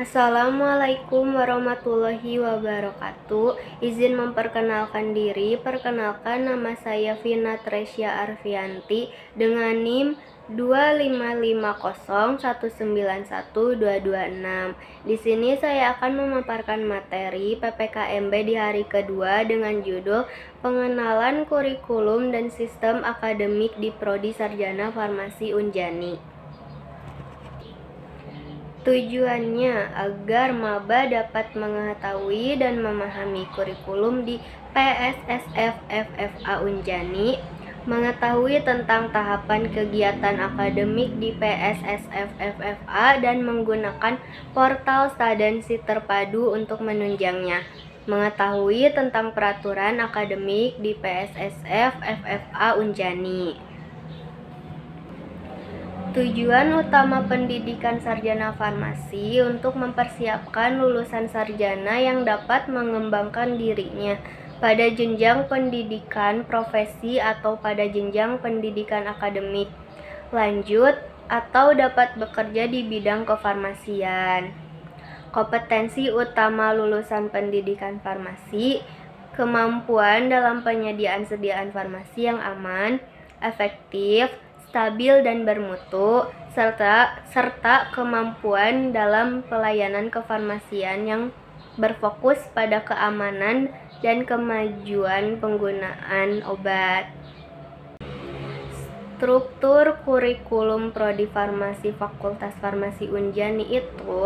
Assalamualaikum warahmatullahi wabarakatuh. Izin memperkenalkan diri. Perkenalkan, nama saya Vina Tresya Arfianti dengan NIM 25501912226. Di sini saya akan memaparkan materi PPKMB di hari kedua dengan judul Pengenalan Kurikulum dan Sistem Akademik di Prodi Sarjana Farmasi Unjani. Tujuannya agar maba dapat mengetahui dan memahami kurikulum di PSSF FFA Unjani, mengetahui tentang tahapan kegiatan akademik di PSSF FFA dan menggunakan portal Stadensi terpadu untuk menunjangnya, mengetahui tentang peraturan akademik di PSSF FFA Unjani. Tujuan utama pendidikan sarjana farmasi untuk mempersiapkan lulusan sarjana yang dapat mengembangkan dirinya pada jenjang pendidikan profesi atau pada jenjang pendidikan akademik lanjut atau dapat bekerja di bidang kefarmasian. Kompetensi utama lulusan pendidikan farmasi: kemampuan dalam penyediaan farmasi yang aman, efektif, stabil dan bermutu, serta kemampuan dalam pelayanan kefarmasian yang berfokus pada keamanan dan kemajuan penggunaan obat. Struktur kurikulum Prodi Farmasi Fakultas Farmasi Unjani itu: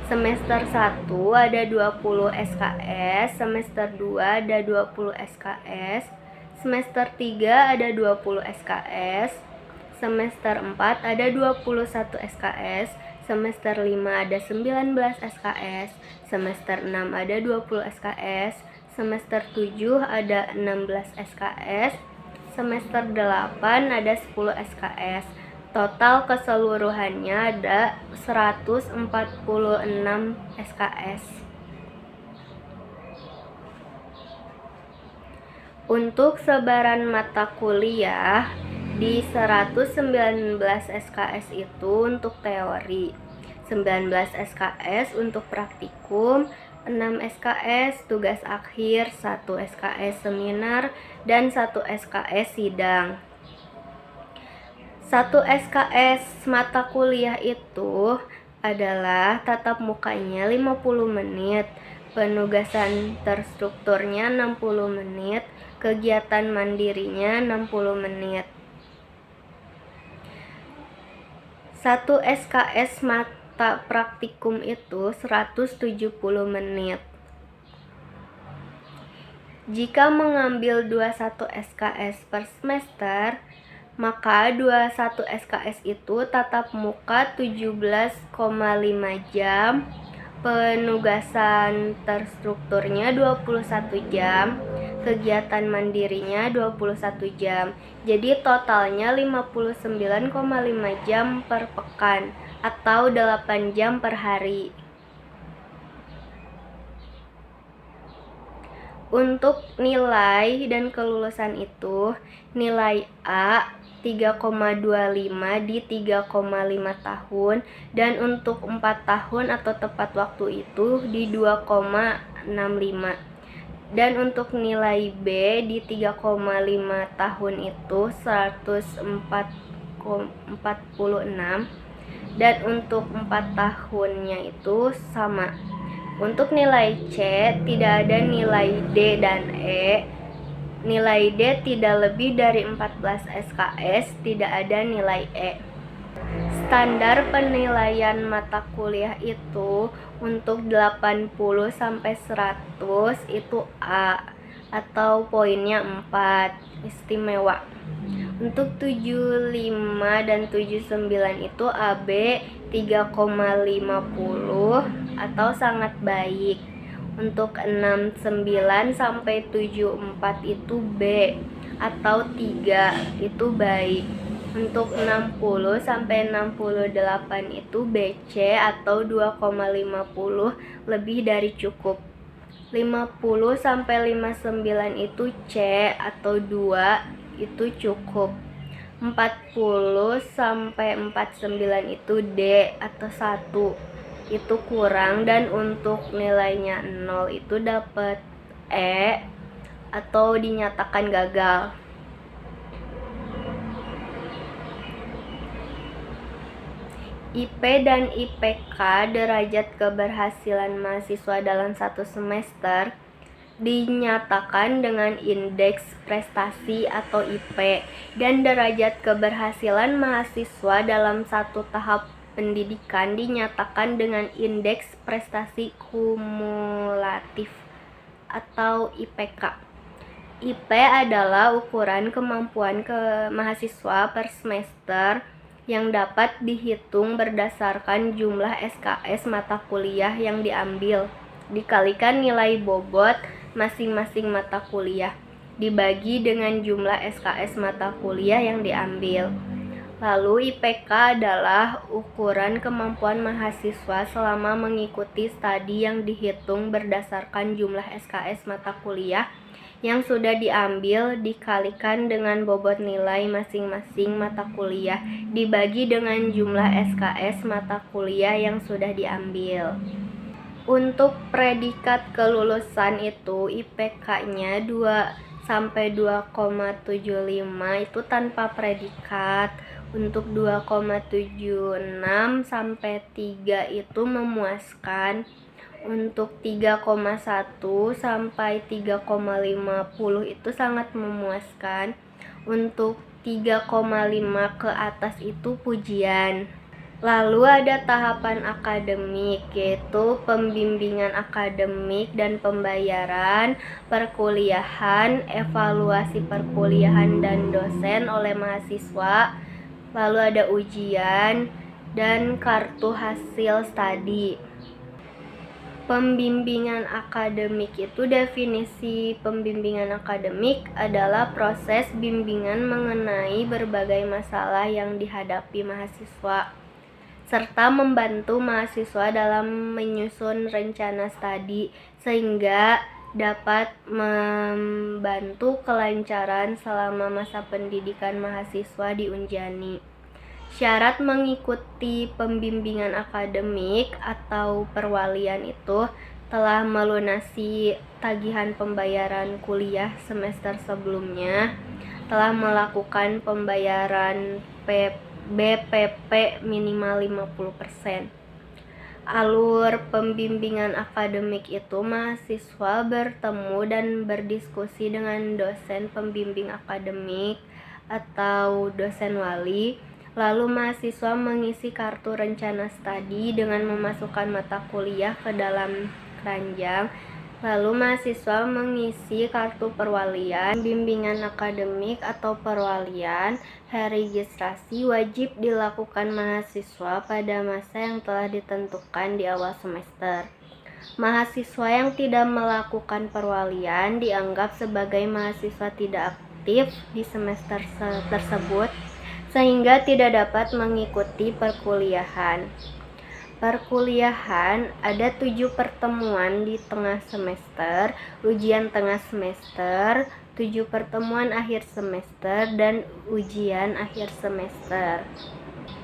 semester 1 ada 20 SKS, semester 2 ada 20 SKS, semester 3 ada 20 SKS, semester 4 ada 21 SKS, semester 5 ada 19 SKS, semester 6 ada 20 SKS, semester 7 ada 16 SKS, semester 8 ada 10 SKS. Total keseluruhannya ada 146 SKS. Untuk sebaran mata kuliah, di 119 SKS itu untuk teori, 19 SKS untuk praktikum, 6 SKS tugas akhir, 1 SKS seminar, dan 1 SKS sidang. 1 SKS mata kuliah itu adalah tatap mukanya 50 menit, penugasan terstrukturnya 60 menit, kegiatan mandirinya 60 menit. 1 SKS mata praktikum itu 170 menit. Jika mengambil 21 SKS per semester, maka 21 SKS itu tatap muka 17,5 jam, penugasan terstrukturnya 21 jam, kegiatan mandirinya 21 jam. Jadi totalnya 59,5 jam per pekan atau 8 jam per hari. Untuk nilai dan kelulusan itu, nilai A 3,25 di 3,5 tahun, dan untuk 4 tahun atau tepat waktu itu di 2,65. Dan untuk nilai B di 3,5 tahun itu 146, dan untuk 4 tahunnya itu sama. Untuk nilai C tidak ada nilai D dan E. Nilai D tidak lebih dari 14 SKS, tidak ada nilai E. Standar penilaian mata kuliah itu untuk 80 sampai 100 itu A atau poinnya 4, istimewa. Untuk 75 dan 79 itu AB 3,50 atau sangat baik. Untuk 69 sampai 74 itu B atau 3, itu baik. Untuk 60 sampai 68 itu BC atau 2,50, lebih dari cukup. 50 sampai 59 itu C atau 2, itu cukup. 40 sampai 49 itu D atau 1. itu kurang, dan untuk nilainya 0 itu dapat E atau dinyatakan gagal. IP dan IPK derajat keberhasilan mahasiswa dalam satu semester dinyatakan dengan indeks prestasi atau IP, dan derajat keberhasilan mahasiswa dalam satu tahap pendidikan dinyatakan dengan indeks prestasi kumulatif atau IPK. IP adalah ukuran kemampuan mahasiswa per semester yang dapat dihitung berdasarkan jumlah SKS mata kuliah yang diambil, dikalikan nilai bobot masing-masing mata kuliah, dibagi dengan jumlah SKS mata kuliah yang diambil. Lalu IPK adalah ukuran kemampuan mahasiswa selama mengikuti studi yang dihitung berdasarkan jumlah SKS mata kuliah yang sudah diambil dikalikan dengan bobot nilai masing-masing mata kuliah dibagi dengan jumlah SKS mata kuliah yang sudah diambil. Untuk predikat kelulusan itu IPK-nya 2 sampai 2,75 itu tanpa predikat. Untuk 2,76 sampai 3 itu memuaskan. Untuk 3,1 sampai 3,50 itu sangat memuaskan. Untuk 3,5 ke atas itu pujian. Lalu ada tahapan akademik, yaitu pembimbingan akademik dan pembayaran, perkuliahan, evaluasi perkuliahan dan dosen oleh mahasiswa, lalu ada ujian, dan kartu hasil studi. Pembimbingan akademik itu, definisi pembimbingan akademik adalah proses bimbingan mengenai berbagai masalah yang dihadapi mahasiswa, serta membantu mahasiswa dalam menyusun rencana studi sehingga dapat membantu kelancaran selama masa pendidikan mahasiswa di Unjani. Syarat mengikuti pembimbingan akademik atau perwalian itu telah melunasi tagihan pembayaran kuliah semester sebelumnya, telah melakukan pembayaran BPP minimal 50%. Alur pembimbingan akademik itu mahasiswa bertemu dan berdiskusi dengan dosen pembimbing akademik atau dosen wali. Lalu mahasiswa mengisi kartu rencana studi dengan memasukkan mata kuliah ke dalam keranjang. Lalu mahasiswa mengisi kartu perwalian. Bimbingan akademik atau perwalian registrasi wajib dilakukan mahasiswa pada masa yang telah ditentukan di awal semester. Mahasiswa yang tidak melakukan perwalian dianggap sebagai mahasiswa tidak aktif di semester tersebut, sehingga tidak dapat mengikuti perkuliahan. Perkuliahan ada 7 pertemuan di tengah semester, ujian tengah semester, 7 pertemuan akhir semester, dan ujian akhir semester.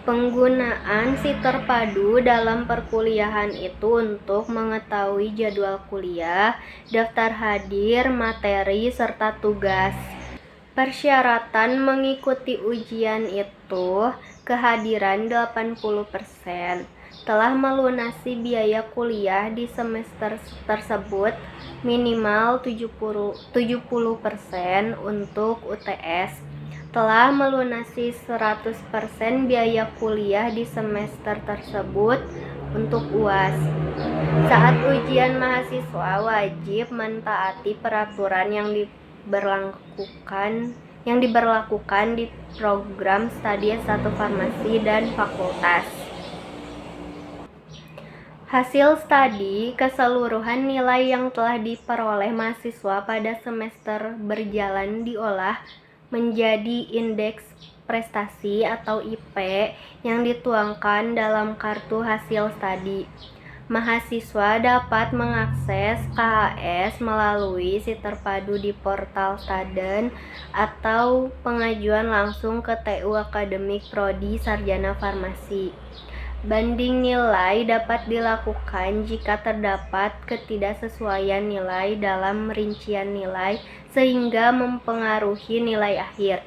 Penggunaan si terpadu dalam perkuliahan itu untuk mengetahui jadwal kuliah, daftar hadir, materi, serta tugas. Persyaratan mengikuti ujian itu kehadiran 80%, telah melunasi biaya kuliah di semester tersebut minimal 70% untuk UTS, telah melunasi 100% biaya kuliah di semester tersebut untuk UAS. Saat ujian, mahasiswa wajib mentaati peraturan yang diberlakukan di program studi S1 Farmasi dan fakultas. Hasil studi keseluruhan nilai yang telah diperoleh mahasiswa pada semester berjalan diolah menjadi indeks prestasi atau IP yang dituangkan dalam kartu hasil studi. Mahasiswa dapat mengakses KHS melalui si terpadu di portal Staden atau pengajuan langsung ke TU Akademik Prodi Sarjana Farmasi. Banding nilai dapat dilakukan jika terdapat ketidaksesuaian nilai dalam rincian nilai sehingga mempengaruhi nilai akhir.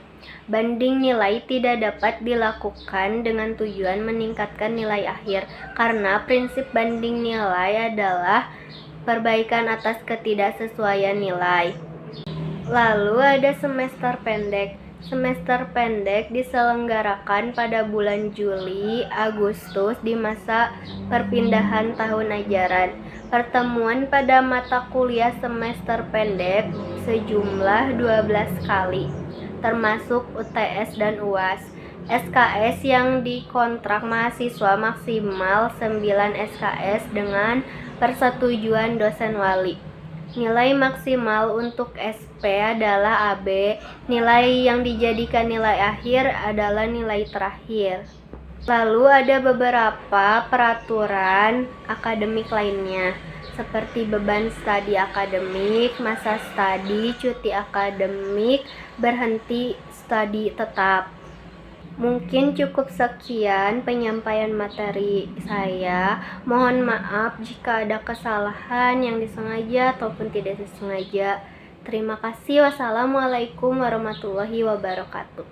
Banding nilai tidak dapat dilakukan dengan tujuan meningkatkan nilai akhir, karena prinsip banding nilai adalah perbaikan atas ketidaksesuaian nilai. Lalu ada semester pendek. Semester pendek diselenggarakan pada bulan Juli, Agustus di masa perpindahan tahun ajaran. Pertemuan pada mata kuliah semester pendek sejumlah 12 kali, termasuk UTS dan UAS. SKS yang dikontrak mahasiswa maksimal 9 SKS dengan persetujuan dosen wali. Nilai maksimal untuk SP adalah AB. Nilai yang dijadikan nilai akhir adalah nilai terakhir. Lalu ada beberapa peraturan akademik lainnya, seperti beban studi akademik, masa studi, cuti akademik, berhenti studi tetap. Mungkin cukup sekian penyampaian materi saya. Mohon maaf jika ada kesalahan yang disengaja ataupun tidak disengaja. Terima kasih. Wassalamualaikum warahmatullahi wabarakatuh.